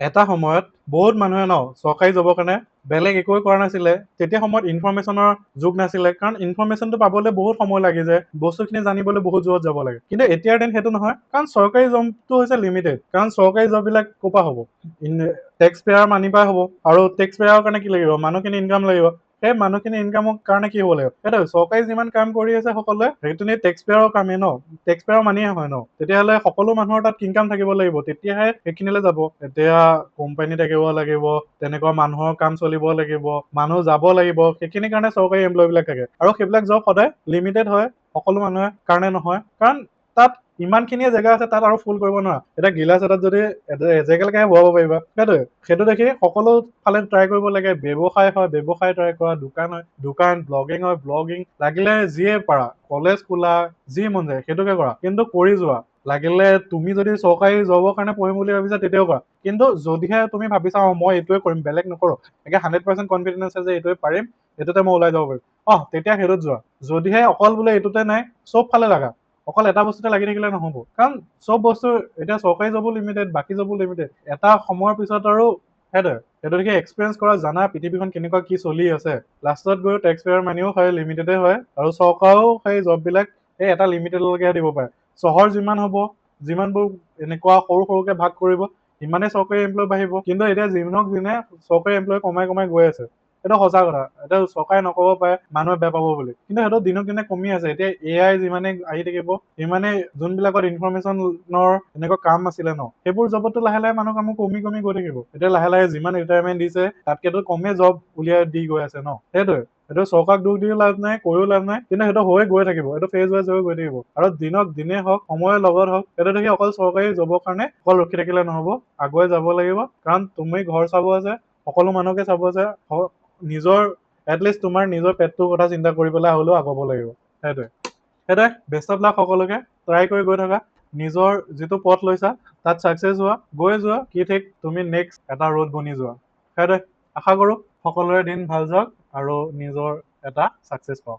এটা সময়ত বহুত মানুহে ন চৰকাৰী জবৰ কাৰণে বেলেগ একোৱে কৰা নাছিলে। তেতিয়া সময়ত ইনফৰমেশ্যনৰ যুগ নাছিলে, কাৰণ ইনফৰমেশ্যনটো পাবলৈ বহুত সময় লাগি যায়, বস্তুখিনি জানিবলৈ বহুত দূৰত যাব লাগে। কিন্তু এতিয়াৰ দিন সেইটো নহয়, কাৰণ চৰকাৰী জবটো হৈছে লিমিটেড। কাৰণ চৰকাৰী জববিলাক ক'ৰ পৰা হ'ব? টেক্স পেয়াৰ মানি পাই হ'ব, আৰু টেক্স পেয়াৰৰ কাৰণে কি লাগিব? মানুহখিনি ইনকাম লাগিব। সেই মানুহখিনি ইনকামৰ কাৰণে কি হ'ব লাগিব? সেইটো চৰকাৰী যিমান কাম কৰি আছে সকলোৱে সেইখিনি টেক্স পেয়াৰৰ কামেই ন, টেক্স পেয়াৰৰ মানিয়ে হয় ন। তেতিয়াহ'লে সকলো মানুহৰ তাত ইনকাম থাকিব লাগিব, তেতিয়াহে সেইখিনিলৈ যাব। এতিয়া কোম্পানী থাকিব লাগিব, তেনেকুৱা মানুহৰ কাম চলিব লাগিব, মানুহ যাব লাগিব, সেইখিনিৰ কাৰণে চৰকাৰী এমপ্লয়বিলাক থাকে। আৰু সেইবিলাক জব সদায় লিমিটেড হয়, সকলো মানুহৰ কাৰণে নহয়। কাৰণ তাত ইমানখিনিয়ে জেগা আছে, তাত আৰু ফুল কৰিব নোৱাৰা। এতিয়া গিলাচ এটাত যদি এজেগালৈকে ভৰাব পাৰিবা, সেইটো দেখি সকলো ফালে ট্ৰাই কৰিব লাগে। ব্যৱসায় হয় ব্যৱসায় ট্ৰাই কৰা, দোকান হয় দোকান, ব্লগিং হয় ব্লগিং, লাগিলে যিয়ে পাৰা, কলেজ খোলা, যি মন যায় সেইটোকে কৰা, কিন্তু কৰি যোৱা। লাগিলে তুমি যদি চৰকাৰী জবৰ কাৰণে পঢ়িম বুলি ভাবিছা তেতিয়াও কৰা, কিন্তু যদিহে তুমি ভাবিছা মই এইটোৱে কৰিম, বেলেগ নকৰোঁ, একে 100% কনফিডেন্স আছে যে এইটোৱে পাৰিম, এইটোতে মই ওলাই যাব পাৰিম, তেতিয়া সেইটোত যোৱা। যদিহে অকল বোলে এইটোতে নাই, চব ফালে লাগা। অকল এটা বস্তুতে লাগি থাকিলে নহ'ব, কাৰণ চব বস্তু এতিয়া চৰকাৰী জবো লিমিটেড, বাকী জবো লিমিটেড। এটা সময়ৰ পিছত আৰু সেইটো দেখি এক্সপিৰিয়েঞ্চ কৰা, জানা পৃথিৱীখন কেনেকুৱা কি চলি আছে। লাষ্টত গৈ টেক্স পেয়াৰ মানিও হয়, লিমিটেডে হয়, আৰু চৰকাৰেও সেই জববিলাক এই এটা লিমিটেডলৈকে দিব পাৰে। চহৰ যিমান হ'ব, যিমানবোৰ এনেকুৱা সৰু সৰুকে ভাগ কৰিব, ইমানে চৰকাৰী এমপ্লয় বাঢ়িব। কিন্তু এতিয়া যিমানক দিনে চৰকাৰী এমপ্লয় কমাই কমাই গৈ আছে। এইটো সঁচা কথা। এতিয়া চৰকাৰে নক'ব পাৰে মানুহে বেয়া পাব বুলি, কিন্তু সেইটো দিনক দিনে কমি আছে। এতিয়া AI যিমানে আহি থাকিব, সিমানে যোনবিলাকত ইনফৰমেশ্যনৰ এনেকুৱা কাম আছিলে ন, সেইবোৰ জবতো লাহে লাহে মানুহ কামো কমি কমি গৈ থাকিব। এতিয়া লাহে লাহে যিমান ৰিটায়াৰমেণ্ট দিছে, তাতকেতো কমেই জব উলিয়াই দি গৈ আছে ন। সেইটো চৰকাৰক দুখ দিও লাভ নাই, কৈও লাভ নাই, কিন্তু সেইটো হৈ গৈ থাকিব, এইটো ফেজ ৱাইজ হৈ গৈ থাকিব। আৰু দিনক দিনে হওক, সময়ৰ লগত হওক, সেইটো দেখি অকল চৰকাৰী জবৰ কাৰণে অকল ৰখি থাকিলে নহ'ব, আগুৱাই যাব লাগিব। কাৰণ তুমি ঘৰ চাব আছে, সকলো মানুহকে চাব আছে, নিজৰ এটলিষ্ট তোমাৰ নিজৰ পেটটোৰ কথা চিন্তা কৰি পেলাই হ'লেও আগুৱাব লাগিব। সেইটোৱে বেষ্ট অফ লাক সকলোকে। ট্ৰাই কৰি গৈ থকা, নিজৰ যিটো পথ লৈছা তাত ছাকচেছ হোৱা, গৈ যোৱা, কি ঠিক তুমি নেক্সট এটা ৰোড বনি যোৱা। আশা কৰোঁ সকলোৰে দিন ভাল যাওক আৰু নিজৰ এটা ছাকচেছ পাওক।